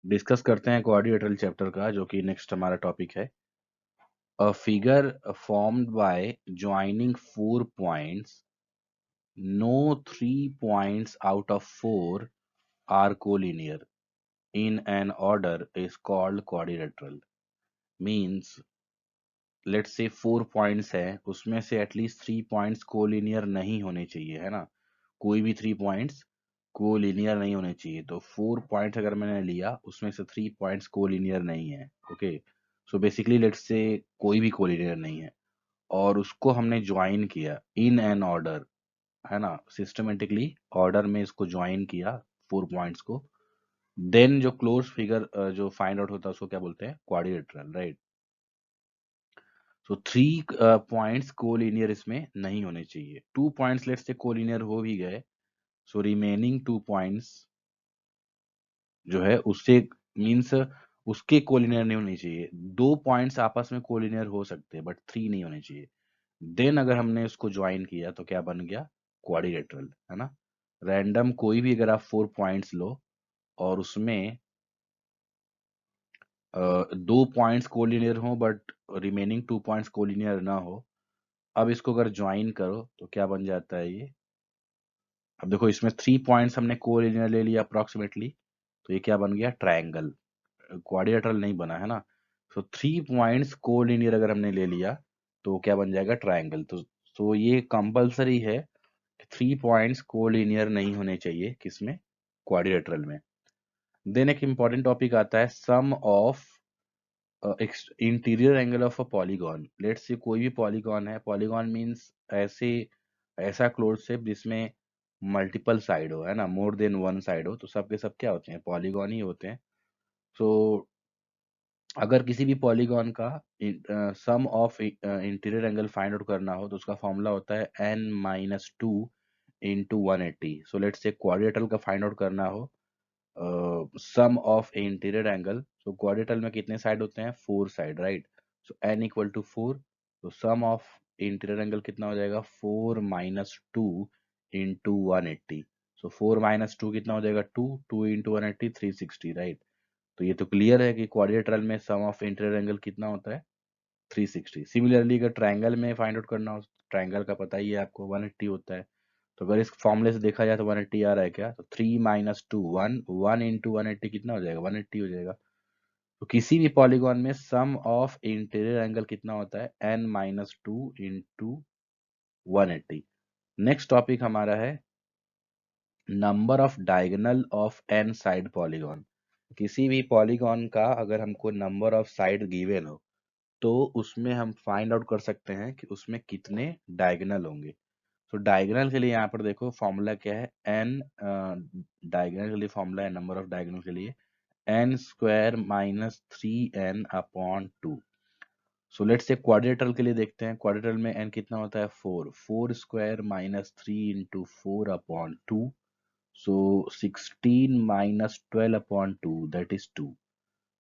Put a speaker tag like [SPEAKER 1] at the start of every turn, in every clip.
[SPEAKER 1] Discuss करते हैं quadrilateral chapter का, जो कि नेक्स्ट हमारा टॉपिक है। A figure formed by joining 4 points, no 3 points out of 4 are collinear in an order is called quadrilateral. Means let's say 4 points है, उसमें से एटलीस्ट 3 पॉइंट्स कोलिनियर नहीं होने चाहिए, है ना। कोई भी 3 पॉइंट्स कोलिनियर नहीं होने चाहिए। तो 4 पॉइंट्स अगर मैंने लिया, उसमें से 3 पॉइंट्स कोलिनियर नहीं है। Okay, so basically let's say कोई भी कोलिनियर नहीं है और उसको हमने ज्वाइन किया इन एन ऑर्डर, है ना, सिस्टमेटिकली ऑर्डर में इसको ज्वाइन किया 4 पॉइंट्स को। देन जो क्लोज फिगर जो फाइंड आउट होता है उसको क्या बोलते हैं? Quadrilateral, right. So 3 points collinear इसमें नहीं होने चाहिए। 2 पॉइंट्स लेट्स से कोलिनियर हो भी गए, सो रिमेनिंग 2 पॉइंट्स जो है उससे मीन्स उसके कोलिनियर नहीं होने चाहिए। 2 पॉइंट्स आपस में कोलिनियर हो सकते हैं बट 3 नहीं होने चाहिए। देन अगर हमने उसको ज्वाइन किया तो क्या बन गया? क्वाड्रिलेटरल, है ना। रैंडम कोई भी अगर आप 4 पॉइंट्स लो और उसमें 2 पॉइंट्स कोलिनियर हो बट रिमेनिंग 2 पॉइंट्स कोलिनियर ना हो, अब इसको अगर ज्वाइन करो तो क्या बन जाता है ये? अब देखो, इसमें 3 पॉइंट्स हमने कोलिनियर ले लिया अप्रोक्सीमेटली, तो ये क्या बन गया? ट्रायंगल। क्वाड्रिलेटरल नहीं बना, है ना। सो 3 पॉइंट्स कोलिनियर अगर हमने ले लिया तो क्या बन जाएगा? ट्रायंगल। तो ये कंपलसरी है कि 3 पॉइंट्स कोलिनियर नहीं होने चाहिए किसमें? क्वाड्रिलेटरल में। देन एक इंपॉर्टेंट टॉपिक आता है sum of interior angle of a polygon. Let's say कोई भी पॉलीगॉन है। पॉलीगॉन मींस ऐसे ऐसा क्लोज शेप जिसमें मल्टीपल साइड हो, है ना, मोर देन वन साइड हो, तो सब के सब क्या होते हैं? पॉलीगॉन ही होते हैं। सो अगर किसी भी पॉलीगॉन का sum of interior angle find out करना हो तो उसका फॉर्मूला होता है n-2 × 180। So let's say quadrilateral का फाइंड आउट करना हो, sum of interior angle. So quadrilateral में कितने साइड होते हैं? 4 साइड, राइट। So n = 4। तो सम ऑफ इंटीरियर एंगल कितना हो जाएगा? 4 - 2 × 180। सो 4 - 2 कितना हो जाएगा? 2। 2 × 180 360, राइट। तो ये तो क्लियर है कि क्वाड्रिलेटरल में सम ऑफ इंटीरियर एंगल कितना होता है? 360। सिमिलरली अगर ट्रायंगल में फाइंड आउट करना हो, ट्रायंगल का पता ही है आपको, 180 होता है। तो अगर इस फॉर्मूले से देखा जाए तो 180 आ रहा है क्या? तो 3 - 2 1 1 × 180 कितना हो जाएगा? 180 हो जाएगा। तो किसी भी पॉलीगॉन में सम ऑफ इंटीरियर एंगल कितना होता है? n-2 × 180। नेक्स्ट टॉपिक हमारा है number of diagonal of n side polygon. किसी भी पॉलीगॉन का अगर हमको नंबर ऑफ साइड गिवन हो तो उसमें हम फाइंड आउट कर सकते हैं कि उसमें कितने डायगोनल होंगे। तो डायगोनल के लिए यहाँ पर देखो फॉर्मूला क्या है? एन डायगोनल के लिए फॉर्मूला है, नंबर ऑफ डायगोनल के लिए n² - 3n/2। So let's say quadrilateral के लिए देखते हैं। क्वाड्रिलेटरल में n कितना होता है? 4। 4² - 3 × 4/2। सो 16 - 12/2 दैट इज 2।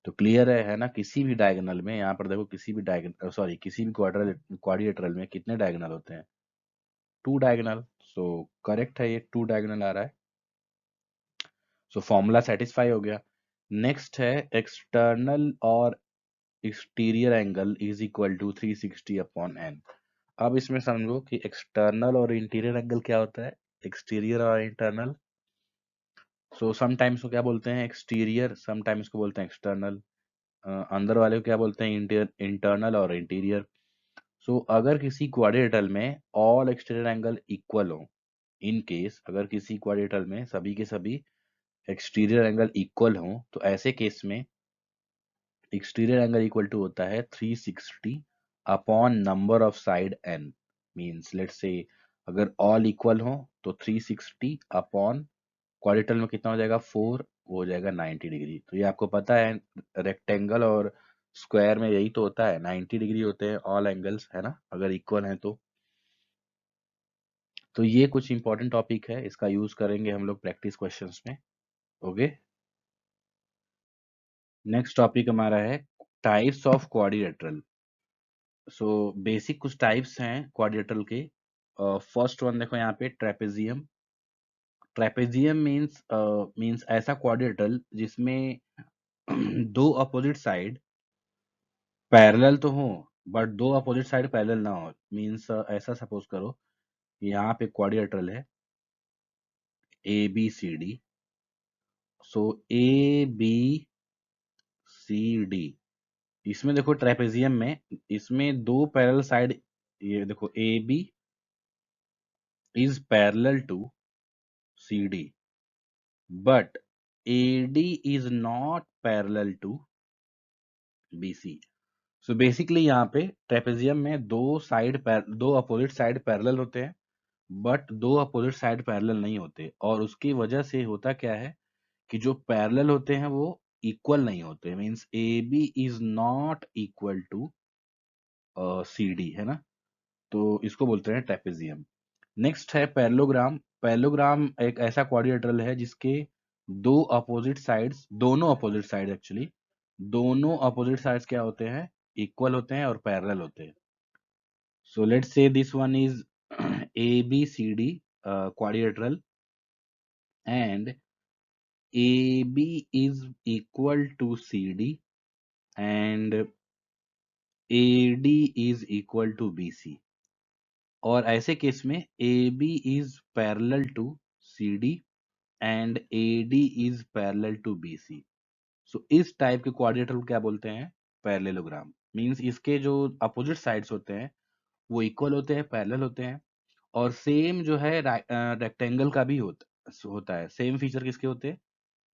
[SPEAKER 1] तो क्लियर है ना। किसी भी डायगोनल में, यहाँ पर देखो, किसी भी डायगोनल सॉरी किसी भी क्वाड्रिलेटरल में कितने डायगोनल होते हैं? 2 डायगोनल। सो करेक्ट है, ये 2 डायगोनल आ रहा है। सो फॉर्मूला सेटिस्फाई हो गया। नेक्स्ट है एक्सटर्नल और exterior angle is equal to 360/n। अब इसमें समझो कि एक्सटर्नल और इंटीरियर एंगल क्या होता है, एक्सटीरियर और इंटरनल। सो समटाइम्स को क्या बोलते हैं? एक्सटीरियर। समटाइम्स को बोलते हैं एक्सटर्नल। अंदर वाले को क्या बोलते हैं? इंटरनल और इंटीरियर। सो अगर किसी क्वाड्रिलेटरल में ऑल एक्सटीरियर एंगल इक्वल हो, इन केस अगर किसी क्वाड्रिलेटरल में सभी के सभी एक्सटीरियर एंगल इक्वल हो, तो ऐसे केस में एक्सटीरियर एंगल इक्वल टू होता है 360 upon number of side n। Means let's से अगर ऑल इक्वल हो तो 360 अपॉन क्वाड्रेटरल में कितना हो जाएगा? 4, वो हो जाएगा 90 डिग्री। तो ये आपको पता है, रेक्टेंगल और स्क्वायर में यही तो होता है, 90 डिग्री होते हैं ऑल एंगल्स, है ना, अगर इक्वल हैं तो ये कुछ इंपॉर्टेंट टॉपिक है, इसका यूज करेंगे हम लोग प्रैक्टिस क्वेश्चंस में। ओके, नेक्स्ट टॉपिक हमारा है types of quadrilateral. So basic कुछ टाइप्स हैं क्वाड्रिलेटरल के। फर्स्ट वन देखो यहाँ पे, ट्रेपेजियम। ट्रेपेजियम मींस ऐसा क्वाड्रिलेटरल जिसमें दो अपोजिट साइड पैरेलल तो हो, बट दो अपोजिट साइड पैरेलल ना हो। मीन्स ऐसा सपोज करो कि यहाँ पे क्वाड्रिलेटरल है A B C D. So A B C D, इसमें देखो ट्रेपेजियम में इसमें दो पैरेलल साइड, ये देखो A B is parallel to C D, but A D is not parallel to B C. So basically यहाँ पे ट्रेपेजियम में दो अपोजिट साइड पैरेलल होते हैं, बट दो अपोजिट साइड पैरेलल नहीं होते। और उसकी वजह से होता क्या है कि जो पैरेलल होते हैं वो इक्वल नहीं होते। Means A B is not equal to C D, है ना। तो इसको बोलते हैं ट्रेपेजियम। नेक्स्ट है पैरेललोग्राम। पैरेललोग्राम एक ऐसा क्वाड्रिलेटरल है जिसके दो अपोजिट साइड्स, दोनों अपोजिट साइड एक्चुअली, दोनों अपोजिट साइड्स क्या होते हैं, इक्वल होते हैं और पैरेलल होते हैं। So let's say this one is ABCD quadrilateral, and AB is equal to CD and AD is equal to BC। और ऐसे केस में AB is parallel to CD and AD is parallel to BC। सो इस type के quadrilateral क्या बोलते हैं, parallelogram. Means इसके जो अपोजिट साइड्स होते हैं वो इक्वल होते हैं, पैरेलल होते हैं। और सेम जो है रेक्टेंगल का भी होता है। सेम फीचर किसके होते हैं,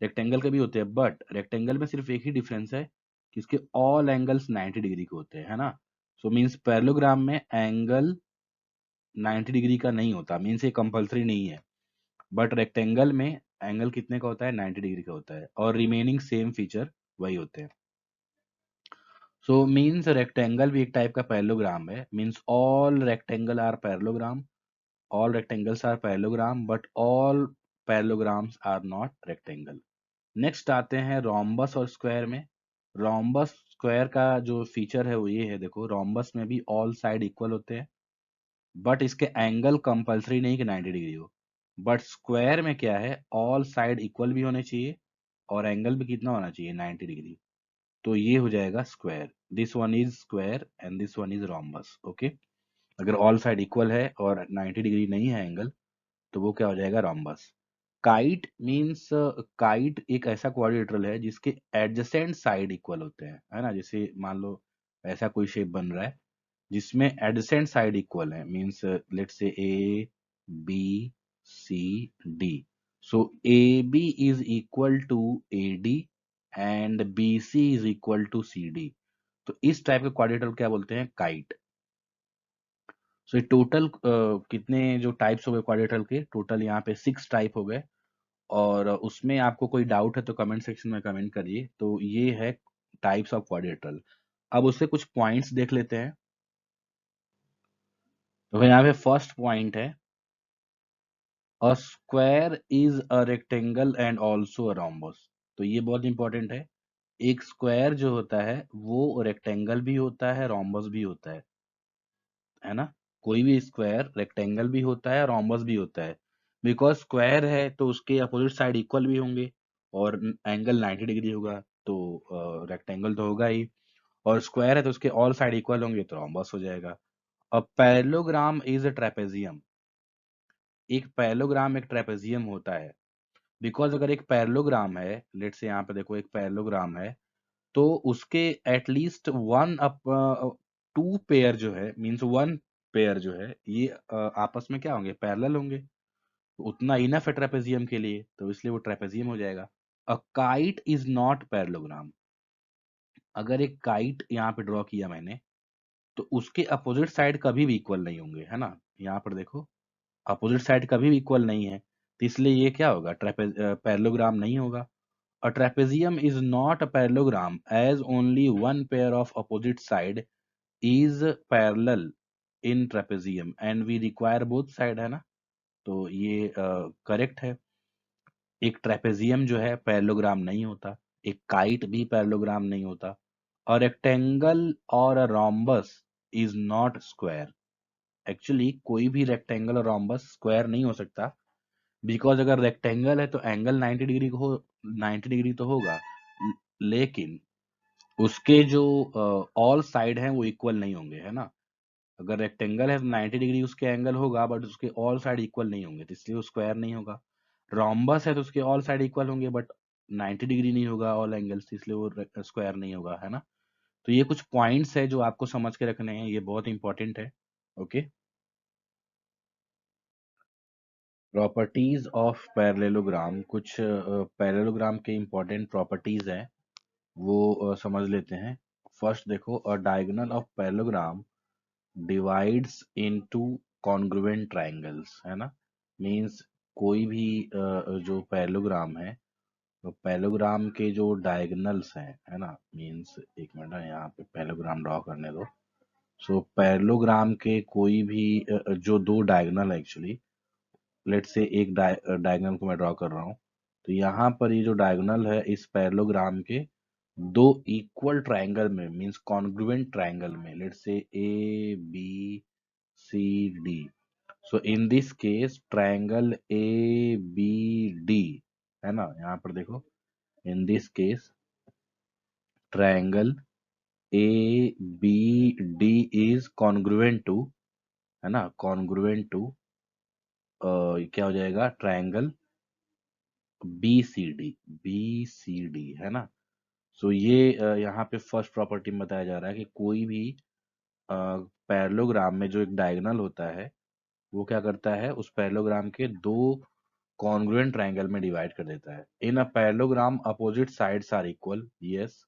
[SPEAKER 1] रेक्टेंगल के भी होते हैं। बट रेक्टेंगल में सिर्फ एक ही डिफरेंस है कि इसके ऑल एंगल्स 90 डिग्री के होते हैं, है ना। सो मींस पैरेललोग्राम में एंगल 90 डिग्री का नहीं होता, मींस ये कंपलसरी नहीं है। बट रेक्टेंगल में एंगल कितने का होता है, 90 डिग्री का होता है, और रिमेनिंग सेम फीचर वही होते हैं। सो मींस रेक्टेंगल भी एक टाइप का पैरेललोग्राम है। Means all rectangle are parallelogram, all rectangles are parallelogram, but all parallelograms are not rectangle। Next आते हैं रोम्बस और स्क्वायर में। रोम्बस स्क्वायर का जो फीचर है वो ये है, देखो रोम्बस में भी ऑल साइड इक्वल होते हैं, बट इसके एंगल कंपलसरी नहीं कि 90 डिग्री हो। बट स्क्वायर में क्या है, ऑल साइड इक्वल भी होने चाहिए और एंगल भी कितना होना चाहिए, 90 डिग्री। तो ये हो जाएगा square. This one is square and this one is rhombus. Okay, अगर ऑल साइड इक्वल है और 90 डिग्री नहीं है एंगल, तो वो क्या हो जाएगा, रोम्बस। काइट मींस, काइट एक ऐसा क्वाड्रिलेटरल है जिसके एडजेसेंट साइड इक्वल होते हैं, है ना। जैसे मान लो ऐसा कोई शेप बन रहा है जिसमें एडजेसेंट साइड इक्वल है। Means let's say A B C D. So A B is equal to A D and B C is equal to C D. तो इस टाइप के क्वाड्रिलेटरल क्या बोलते हैं, काइट। सो ये टोटल कितने जो टाइप्स हो गए क्वाड्रिलेटरल के, टोटल यहाँ पे 6 टाइप हो गए। और उसमें आपको कोई डाउट है तो कमेंट सेक्शन में कमेंट करिए। तो ये है टाइप्स ऑफ क्वाड्रिलेटरल। अब उससे कुछ पॉइंट्स देख लेते हैं। तो यहाँ पे फर्स्ट पॉइंट है, अ square is a rectangle and also a rhombus. तो ये बहुत इंपॉर्टेंट है। एक स्क्वायर जो होता है वो रेक्टेंगल भी होता है, रोम्बस भी होता है ना। कोई भी स्क्वायर रेक्टेंगल भी होता है, रोम्बस भी होता है। बिकॉज स्क्वायर है तो उसके अपोजिट साइड इक्वल भी होंगे और एंगल 90 डिग्री होगा, तो रेक्टेंगल तो होगा ही। और स्क्वायर है तो उसके ऑल साइड इक्वल होंगे तो रोम्बस हो जाएगा। अब पैरेललोग्राम इज अ ट्रेपेजियम। एक पैरेललोग्राम एक ट्रेपेजियम होता है। बिकॉज अगर एक पैरेललोग्राम है, लेट्स से यहाँ पे देखो एक पैरेललोग्राम है, तो उसके एटलीस्ट वन टू पेयर जो है, मींस वन पेयर जो है ये आपस में क्या होंगे, पैरेलल होंगे। तो उतना इनफ है ट्रेपेजियम के लिए, तो इसलिए वो ट्रेपेजियम हो जाएगा। A kite is not parallelogram. अगर एक काइट यहाँ पे ड्रॉ किया मैंने, तो उसके अपोजिट साइड कभी भी इक्वल नहीं होंगे, है ना। यहाँ पर देखो अपोजिट साइड कभी भी इक्वल नहीं है, तो इसलिए ये क्या होगा, पैरेललोग्राम नहीं होगा। A trapezium is not a parallelogram as only one pair of opposite side is parallel in trapezium and we require both side, है ना। तो ये करेक्ट है। एक ट्रेपेजियम जो है पैरेललोग्राम नहीं होता, एक काइट भी पैरेललोग्राम नहीं होता, और रेक्टेंगल और a rhombus is not square. Actually कोई भी रेक्टेंगल और रोम्बस स्क्वायर नहीं हो सकता। बिकॉज अगर रेक्टेंगल है तो एंगल 90 डिग्री को 90 डिग्री तो होगा, लेकिन उसके जो ऑल साइड हैं वो इक्वल नहीं होंगे, है ना। अगर रेक्टेंगल है तो 90 डिग्री उसके एंगल होगा, बट उसके ऑल साइड इक्वल नहीं होंगे, तो इसलिए वो स्क्वायर नहीं होगा। रोम्बस है तो उसके ऑल साइड इक्वल होंगे, बट 90 डिग्री नहीं होगा ऑल एंगल्स, इसलिए वो स्क्वायर नहीं होगा, है ना। तो ये कुछ पॉइंट्स है जो आपको समझ के रखने हैं, ये बहुत इंपॉर्टेंट है। ओके। प्रॉपर्टीज ऑफ पैरेललोग्राम, कुछ पैरेललोग्राम के इंपॉर्टेंट प्रॉपर्टीज हैं, वो समझ लेते हैं। फर्स्ट देखो, अ diagonal of parallelogram divides into congruent triangles, है ना। मींस कोई भी जो पैरेललोग्राम है, तो पैरेललोग्राम के जो डायगोनल्स हैं, है ना, मींस एक मिनट है, यहाँ पे पैरेललोग्राम ड्रॉ करने दो। सो पैरेललोग्राम के कोई भी जो दो डायगोनल एक्चुअली, लेट से एक डायगोनल को मैं ड्रॉ कर रहा हूँ, तो यहाँ पर ये जो डायगोनल है इस पैरेललोग्राम के दो इक्वल ट्रायंगल में, मींस कॉन्ग्रुएंट ट्रायंगल में, let say A B C D. So in this case triangle A B D, है ना, यहाँ पर देखो, in this case triangle A B D is congruent to, है ना, कॉन्ग्रुएंट टू क्या हो जाएगा, ट्रायंगल बी सी डी, है ना। सो ये यहाँ पे फर्स्ट प्रॉपर्टी में बताया जा रहा है कि कोई भी पैरेललोग्राम में जो एक डायगोनल होता है, वो क्या करता है, उस पैरेललोग्राम के दो कॉन्ग्रुएंट ट्रायंगल में डिवाइड कर देता है। In a parallelogram opposite sides are equal, yes,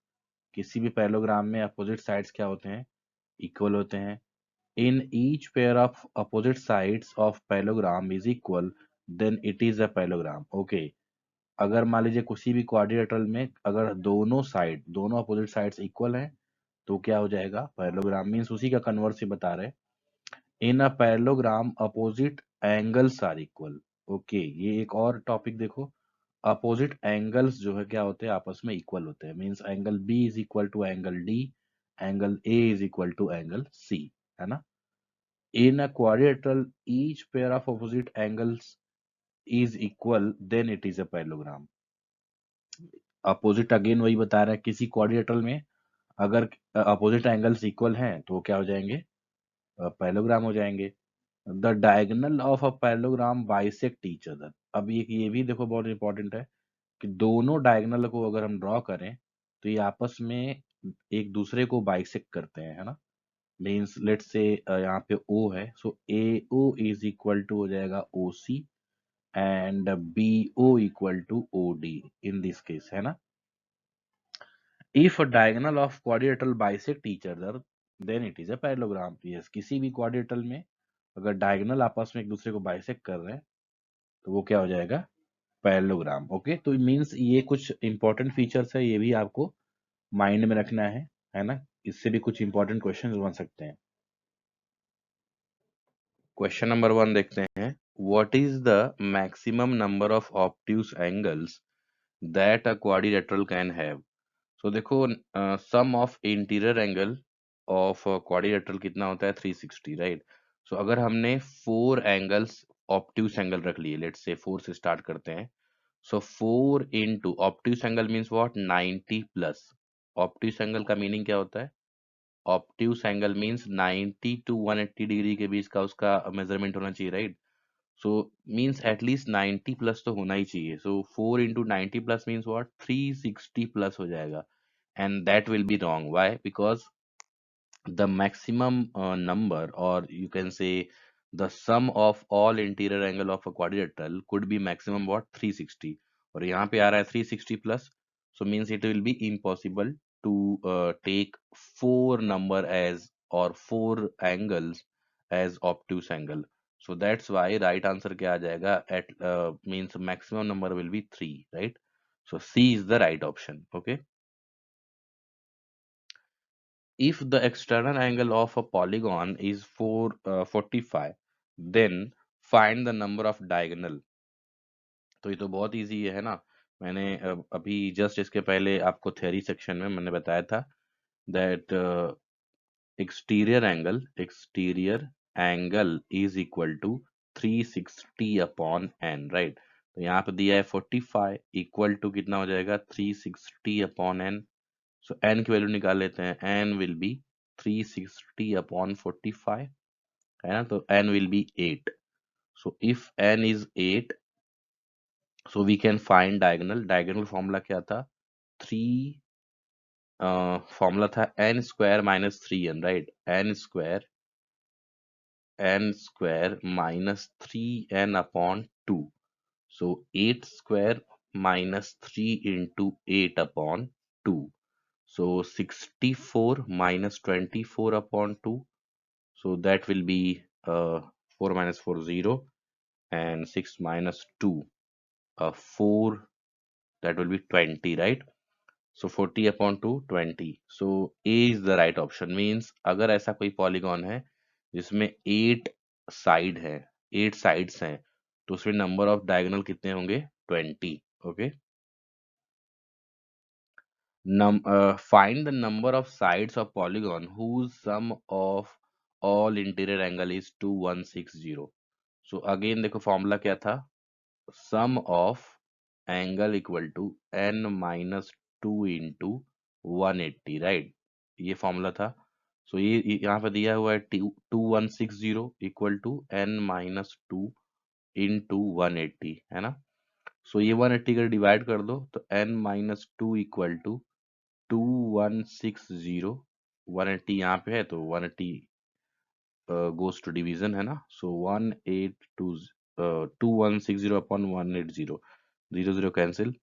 [SPEAKER 1] किसी भी पैरेललोग्राम में अपोजिट साइड्स क्या होते हैं, इक्वल होते हैं। In each pair of opposite sides of parallelogram is equal, then it is a parallelogram. Okay, अगर मान लीजिए किसी भी क्वाड्रिलेटरल में अगर दोनों अपोजिट साइड्स इक्वल हैं, तो क्या हो जाएगा, पैरेललोग्राम। मींस उसी का कन्वर्स ही बता रहे हैं। In a parallelogram opposite angles are equal. Okay, ये एक और टॉपिक देखो, अपोजिट एंगल्स जो है क्या होते हैं, आपस में इक्वल होते हैं। Means angle B is equal to angle D, angle A is equal to angle C, है ना। In a quadrilateral each pair of opposite angles is equal, then it is a parallelogram. Opposite again वही बता रहा है, किसी quadrilateral में अगर opposite angles equal हैं तो वो क्या हो जाएंगे, पैरेललोग्राम हो जाएंगे। The diagonal of a parallelogram bisect each other. अब ये भी देखो बहुत इंपॉर्टेंट है कि दोनों डायगोनल को अगर हम ड्रॉ करें तो ये आपस में एक दूसरे को बाइसेक्ट करते हैं, है ना। मीन्स लेट से यहाँ पे O है, so A O is equal to हो जाएगा O C, and B O equal to O D in this case, है ना। If a diagonal of quadrilateral bisect each other, then it is a parallelogram. Yes, किसी भी quadrilateral में अगर diagonal आपस में एक दूसरे को बाइसेक्ट कर रहे हैं तो वो क्या हो जाएगा, पैरेललोग्राम। ओके, तो मींस ये कुछ इंपॉर्टेंट फीचर्स है, ये भी आपको माइंड में रखना है ना। इससे भी कुछ इंपॉर्टेंट क्वेश्चंस बन सकते हैं। क्वेश्चन नंबर 1 देखते हैं। What is the maximum number of obtuse angles that a quadrilateral can have. So देखो, sum of interior angle of quadrilateral कितना होता है, 360, राइट। सो अगर हमने 4 एंगल्स ऑब्ट्यूज एंगल रख लिए, लेट्स से 4 से स्टार्ट करते हैं। So 4 into obtuse angle means what, 90 plus. Obtuse angle का मीनिंग क्या होता है, obtuse angle means 90 to 180 degree के बीच का उसका मेजरमेंट होना चाहिए, right. So means at least 90 plus तो होना ही चाहिए। So 4 into 90 plus means what, 360 plus हो जाएगा। And that will be wrong, why, because the maximum number, or you can say the sum of all interior angle of a quadrilateral could be maximum what, 360, और यहाँ पे आ रहा है 360 plus, so means it will be impossible to take 4 number as, or 4 angles as obtuse angle. So that's why right answer क्या आ जाएगा, at means maximum number will be 3, right. So C is the right option. Okay. If the external angle of a polygon is 45, then find the number of diagonal. तो ये तो बहुत easy है ना। मैंने अभी जस्ट इसके पहले आपको थ्योरी सेक्शन में मैंने बताया था that exterior angle is equal to 360 upon n, right. तो यहाँ पे दिया है 45 इक्वल टू कितना हो जाएगा 360 अपॉन एन। सो एन की वैल्यू निकाल लेते हैं, एन विल बी 360 अपॉन 45, है ना, तो n will be 8। So if n is 8, so we can find diagonal. Diagonal formula क्या था, थ्री, फॉर्मूला था n square minus 3n, right, n square minus 3n upon 2। So 8 square minus 3 into 8 upon 2. So 64 minus 24 upon 2. So that will be 4 minus 4 0, and 6 minus 2 4, that will be 20, right? So 40 upon 2 20. So A is the right option, means अगर ऐसा कोई polygon है जिसमें 8 side है, 8 sides हैं, तो उसमें number of diagonal कितने होंगे, 20। Okay, find the number of sides of polygon whose sum of all interior angle is 2160. So again देखो फॉर्मूला क्या था, sum of angle equal to n minus 2 into 180, right? ये formula था। So ये यहाँ पे दिया हुआ है 2160 equal to n minus 2 into 180, है ना। सो ये 180 का डिवाइड कर दो तो n माइनस 2 इक्वल टू 2160, 180 यहाँ पे है तो 180 गोज टू डिवीजन, है ना। सो 182 2160 अपॉन 180, 0 0 कैंसिल,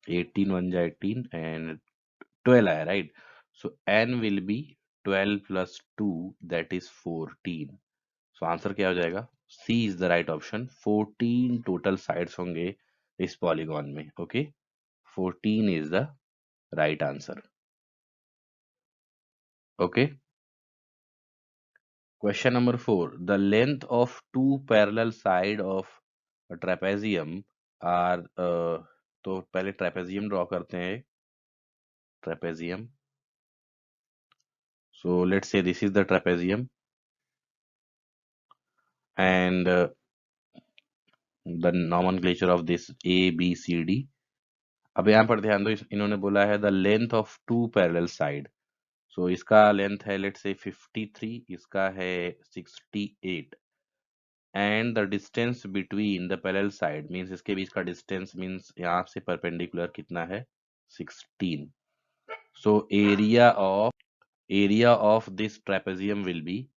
[SPEAKER 1] 18 1 जा 18 एंड 12 आया, right. So n will be 12 plus 2, that is 14। So answer क्या हो जाएगा, C is the right option. 14 total sides होंगे इस पॉलीगॉन में। Okay, 14 is the right answer. Okay, question number 4. The length of two parallel side of a trapezium are तो पहले trapezium draw करते हैं, trapezium. So let's say this is the trapezium and the nomenclature of this A B C D। अब यहाँ पर ध्यान दो, इन्होंने बोला है the length of two parallel side। So इसका लेंथ है लेट्स से 53, इसका है 68, and the distance between the parallel side means इसके बीच का डिस्टेंस मींस यहाँ से परपेंडिकुलर कितना है, 16। So area of this trapezium will be,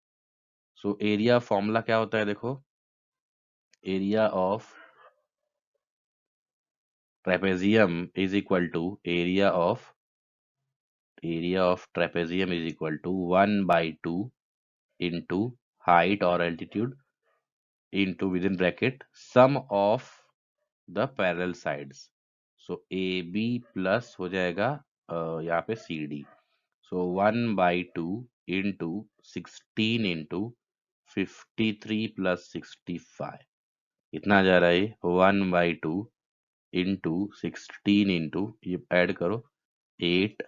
[SPEAKER 1] so area formula क्या होता है देखो, area of trapezium is equal to area of trapezium is equal to 1/2 into height और altitude into with in bracket sum of the parallel sides. So A B plus हो जाएगा यहाँ पे C D. So 1/2 into 16 into 53 plus 65, इतना आ जा रहा है 1/2 into 16 into ये ऐड करो 8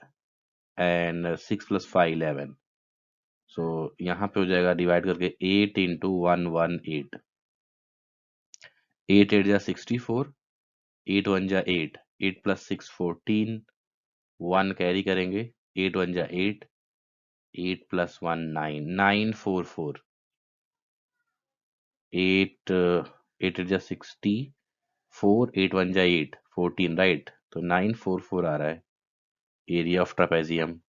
[SPEAKER 1] एंड 6 प्लस 5 11। सो यहाँ पे हो जाएगा डिवाइड करके 8 इंटू 118, 8 8 जा 64, 8 1 जा 8, 8 प्लस 6 14, 1 कैरी करेंगे, 8 1 जा 8, 8 प्लस 1 9, 944, 8 8 8 जा 60, 4 8 1 जा 8 14, राइट, तो 944 आ रहा है area of trapezium.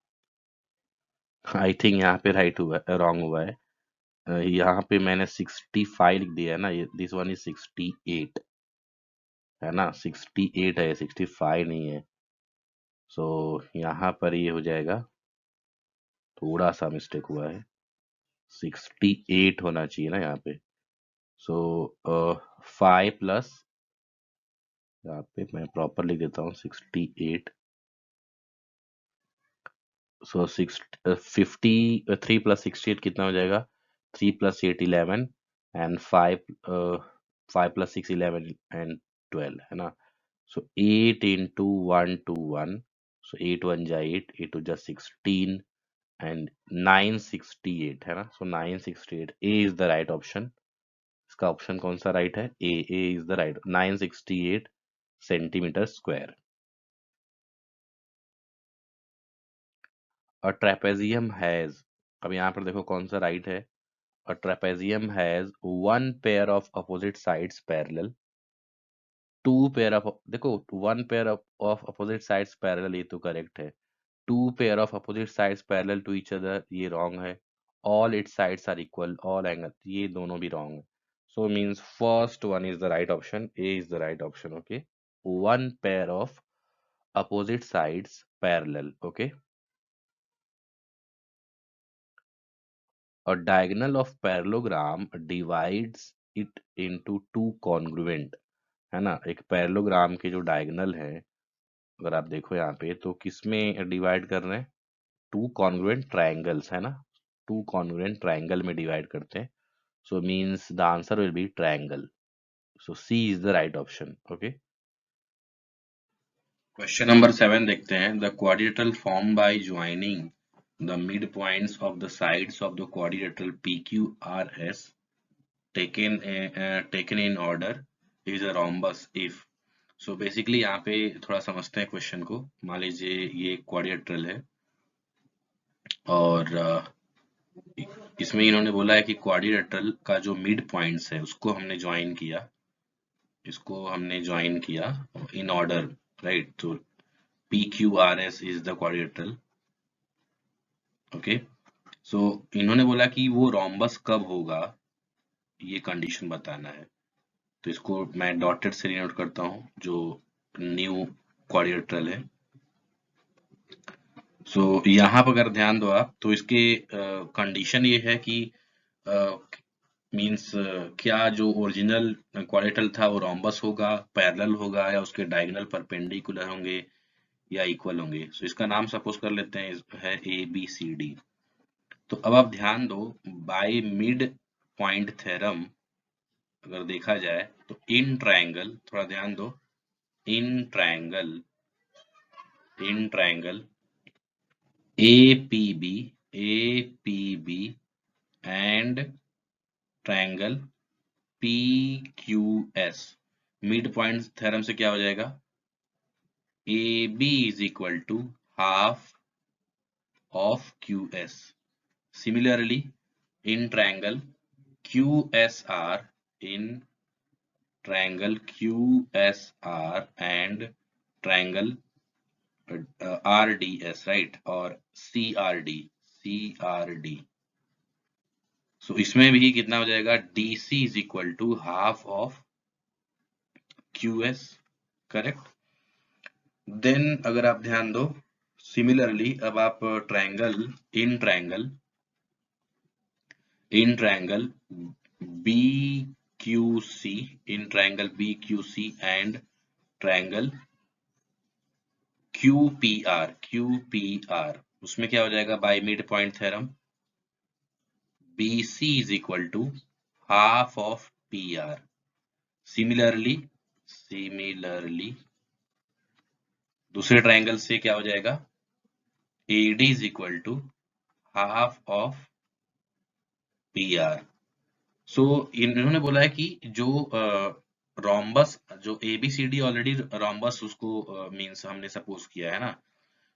[SPEAKER 1] I think यहाँ पे राइट हुआ, रॉन्ग हुआ है। यहाँ पे मैंने 65 लिख दिया है ना, दिस वन इज 68, है ना, 68 है, 65 नहीं है। सो यहाँ पर ये हो जाएगा, थोड़ा सा मिस्टेक हुआ है, 68 होना चाहिए ना यहाँ पे। सो 5 प्लस, यहाँ पे मैं प्रॉपर लिख देता हूँ 68। सो 53 प्लस 68 कितना हो जाएगा, 3 प्लस 8 11 एंड 5 प्लस 6 11 एंड 12, है ना। सो 8 इंटू 121, सो 8 1 जा 8, 8 2 जा 16 एंड 968, है ना। So 968 A is the right option. इसका ऑप्शन कौन सा राइट है? A is the right, 968 centimetre square. A trapezium has, अब यहाँ पर देखो कौन सा राइट है। A trapezium has one pair of opposite sides parallel, two pair of, देखो one pair of opposite sides parallel, ये तो करेक्ट है। Two pair of opposite sides parallel to each other, ये रॉन्ग है। All its sides are equal, all angle, ये दोनों भी wrong है। So means first one is the right option, A is the right option. Okay, one pair of opposite sides parallel. Okay, a diagonal of parallelogram divides it into two congruent, है ना। एक parallelogram के जो diagonal है, अगर आप देखो यहाँ पे, तो किसमें डिवाइड कर रहे हैं? टू कॉन्ग्रुएंट ट्रायंगल्स, है ना। टू कॉन्ग्रुएंट ट्रायंगल में डिवाइड करते हैं। So means the answer will be triangle. So C is the right option. Okay, question number 7 देखते हैं। The quadrilateral form by joining the midpoints of the sides of the quadrilateral PQRS taken in order is a rhombus if। so basically यहाँ पे थोड़ा समझते हैं question को। मान लीजिए ये क्वाड्रिलेटरल है और इसमें इन्होंने बोला है कि क्वाड्रिलेटरल का जो मिड पॉइंट्स है उसको हमने ज्वाइन किया, इसको हमने ज्वाइन किया इन ऑर्डर, राइट। तो PQRS is the quadrilateral. Okay, so इन्होंने बोला कि वो रोम्बस कब होगा, ये कंडीशन बताना है। तो इसको मैं डॉटेड से डिनोट करता हूँ, जो न्यू क्वाड्रिलेटरल है। सो यहाँ पर अगर ध्यान दो आप, तो इसके कंडीशन ये है कि मींस क्या जो ओरिजिनल क्वाड्रिलेटरल था वो रोम्बस होगा, पैरेलल होगा, या उसके डायगोनल परपेंडिकुलर होंगे, या इक्वल होंगे। सो इसका नाम सपोज कर लेते हैं है ABCD। तो अब आप ध्यान दो, बाय मिड पॉइंट थ्योरम अगर देखा जाए तो इन ट्रायंगल, थोड़ा ध्यान दो, in triangle APB and triangle PQS, mid point theorem से क्या हो जाएगा? AB is equal to half of QS। Similarly in triangle QSR, in QSR and triangle RDS, right, और CRD। सो इसमें भी कितना हो जाएगा? DC is equal to half of QS, correct. Then अगर आप ध्यान दो, सिमिलरली अब आप in triangle BQC, in triangle BQC and triangle QPR, उसमें क्या हो जाएगा? By mid point theorem BC is equal to half of PR। Similarly दूसरे ट्रायंगल से क्या हो जाएगा? AD is equal to half of PR। So इन्होंने बोला है कि जो रोम्बस, जो ABCD ऑलरेडी रोम्बस उसको मींस हमने सपोज किया है ना।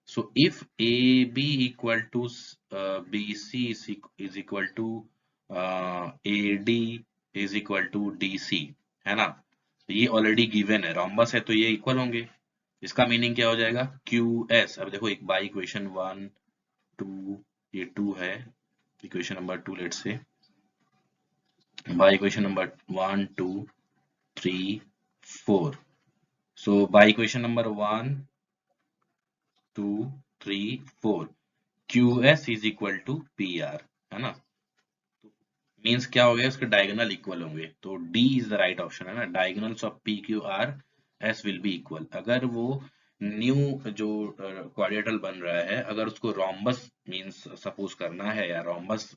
[SPEAKER 1] So if AB equal to BC is equal to AD is equal to DC, है ना। तो ये ऑलरेडी गिवन है, रोम्बस है तो ये इक्वल होंगे। इसका मीनिंग क्या हो जाएगा? QS, अब देखो एक बाय इक्वेशन 1 2, ये 2 है, equation number 2 let say, by equation number 1 2 3 4। So by equation number 1 2 3 4 QS is equal to PR, है ना। मींस क्या हो गया? उसके डायगोनल इक्वल होंगे, तो D is the right option, है ना। Diagonals of PQRS will be equal. अगर वो न्यू जो क्वाड्रिलेटरल बन रहा है, अगर उसको रोम्बस मींस सपोज करना है, या रोम्बस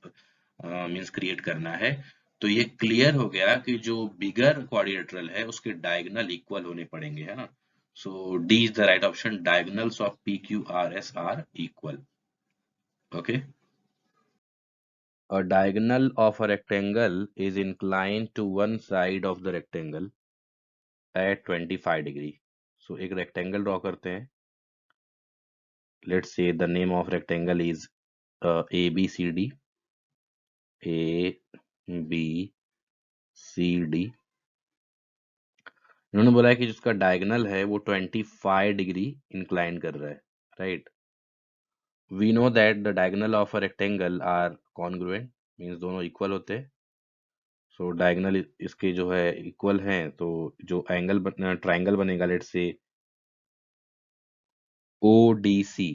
[SPEAKER 1] मींस क्रिएट करना है, तो ये क्लियर हो गया कि जो बिगर क्वाड्रिलेटरल है उसके डायगोनल इक्वल होने पड़ेंगे, है ना। So D is the right option, diagonals of PQRS are equal. Okay, A diagonal of a rectangle is inclined to one side of the rectangle at 25 degree. So एक rectangle draw करते हैं. Let's say the name of rectangle is ABCD. A B C D. इन्होंने बोला है कि जिसका diagonal है वो 25 डिग्री इंक्लाइन कर रहा है, right. We know that the diagonal of a rectangle are congruent, means दोनों इक्वल होते हैं. सो डायगोनल इसके जो है इक्वल हैं, तो जो एंगल ट्राइंगल बनेगा, लेट्स से ODC,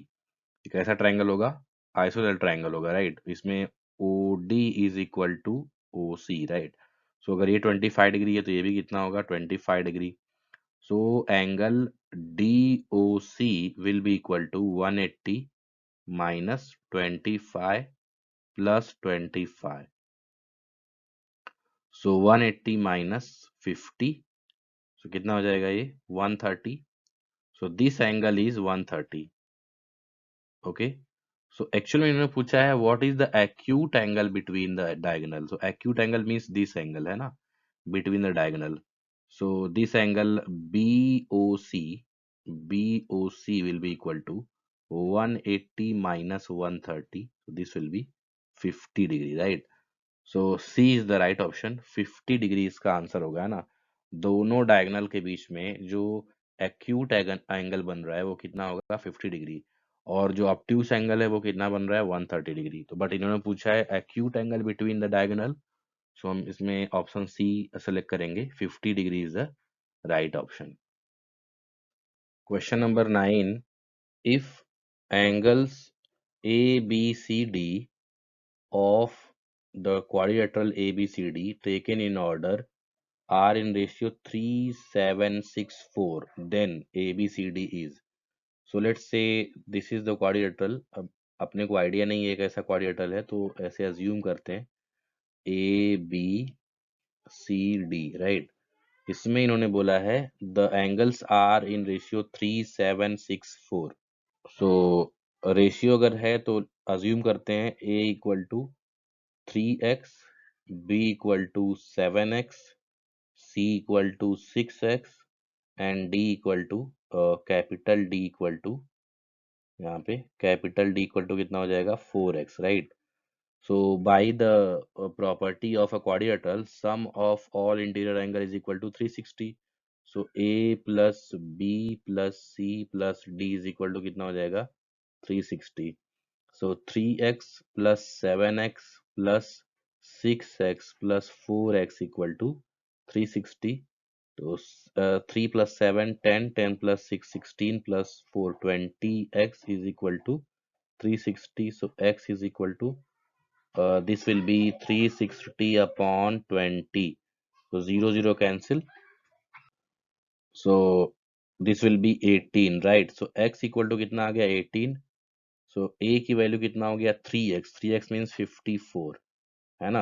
[SPEAKER 1] एक ऐसा ट्राइंगल होगा, आइसोसेलेस ट्राइंगल होगा, राइट. इसमें OD is equal to OC, right. So अगर ये 25 डिग्री है तो ये भी कितना होगा, 25 degree. So angle DOC will be equal to 180 minus 25 plus 25. So 180 minus 50, so कितना हो जाएगा ये 130. So this angle is 130. Okay. So actually में इन्होंने पूछा है what is the acute angle between the diagonal. So acute angle means this angle है ना, between the diagonal. So this angle BOC will be equal to 180 minus 130. So this will be 50 degree, right? So C is the right option. 50 degree इसका answer होगा, है ना. दोनों diagonal के बीच में जो एक्यूट एंगल बन रहा है वो कितना होगा, 50 डिग्री. और जो ऑब्ट्यूस एंगल है वो कितना बन रहा है, 130 डिग्री. तो बट इन्होंने पूछा है acute angle between the diagonal, so हम इसमें ऑप्शन C सेलेक्ट करेंगे. 50 degree is the right option. Question number 9. If angles ABCD of the quadrilateral ABCD taken in order are in ratio 3, 7, 6, 4, then ABCD is. So let's say this is the quadrilateral. अब अपने को idea नहीं है कैसा quadrilateral है, तो ऐसे assume करते हैं ABCD, राइट. इसमें इन्होंने बोला है the angles are in ratio 3, 7, 6, 4. So ratio अगर है तो अज्यूम करते हैं A equal to 3x, B equal to 7x, C equal to 6x and D equal to capital D equal to, यहाँ पे कैपिटल D इक्वल टू कितना हो जाएगा, 4x, right. So by the property of a quadrilateral sum of all interior angle is equal to 360. So A plus B plus C plus D is equal to कितना हो जाएगा, 360. So 3x plus 7x plus 6x plus 4x equal to 360. So 3 plus 7 10, 10 plus 6 16 plus 4 20x is equal to 360. So x is equal to this will be 360 upon 20. So 0 0 cancel. So this will be 18, right? So x equal to कितना आ गया, 18. सो A की value कितना हो गया, 3x. 3x means 54, है ना.